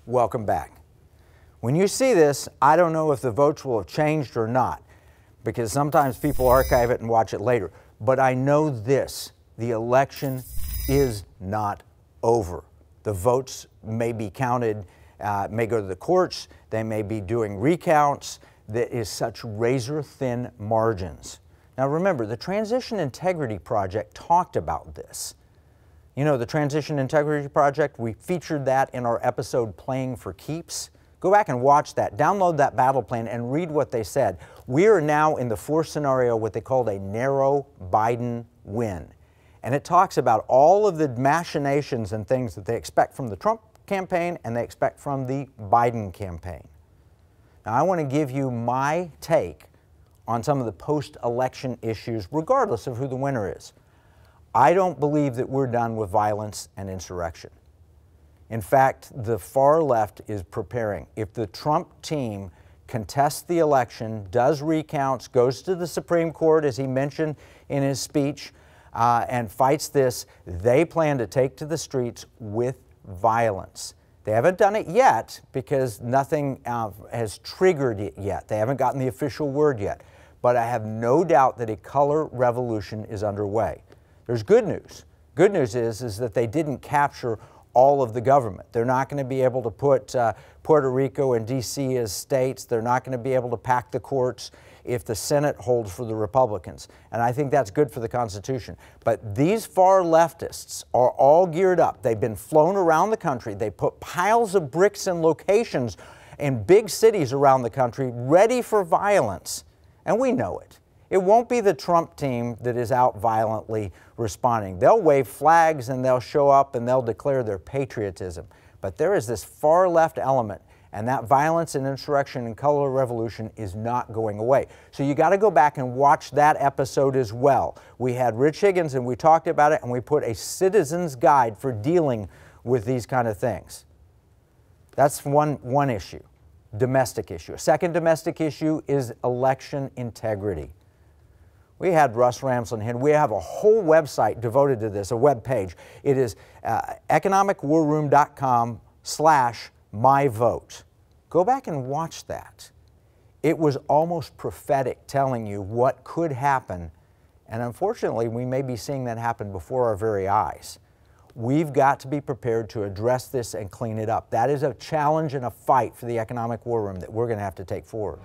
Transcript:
Welcome back. When you see this, I don't know if the votes will have changed or not, because sometimes people archive it and watch it later. But I know this, the election is not over. The votes may be counted, may go to the courts, they may be doing recounts. There is such razor-thin margins. Now remember, the Transition Integrity Project talked about this. You know, the Transition Integrity Project, we featured that in our episode Playing for Keeps. Go back and watch that, download that battle plan and read what they said. We are now in the fourth scenario, what they called a narrow Biden win. And it talks about all of the machinations and things that they expect from the Trump campaign and they expect from the Biden campaign. Now I want to give you my take on some of the post-election issues, regardless of who the winner is. I don't believe that we're done with violence and insurrection. In fact, the far left is preparing. If the Trump team contests the election, does recounts, goes to the Supreme Court, as he mentioned in his speech, and fights this, they plan to take to the streets with violence. They haven't done it yet because nothing has triggered it yet. They haven't gotten the official word yet. But I have no doubt that a color revolution is underway. There's good news. Good news is that they didn't capture all of the government. They're not going to be able to put Puerto Rico and D.C. as states. They're not going to be able to pack the courts if the Senate holds for the Republicans. And I think that's good for the Constitution. But these far leftists are all geared up. They've been flown around the country. They put piles of bricks in locations in big cities around the country ready for violence. And we know it. It won't be the Trump team that is out violently responding. They'll wave flags and they'll show up and they'll declare their patriotism. But there is this far left element, and that violence and insurrection and color revolution is not going away. So you got to go back and watch that episode as well. We had Rich Higgins and we talked about it, and we put a citizen's guide for dealing with these kind of things. That's one issue, domestic issue. A second domestic issue is election integrity. We had Russ Ramsland here. We have a whole website devoted to this, a web page. It is economicwarroom.com/myvote. Go back and watch that. It was almost prophetic, telling you what could happen, and unfortunately we may be seeing that happen before our very eyes. We've got to be prepared to address this and clean it up. That is a challenge and a fight for the Economic War Room that we're going to have to take forward.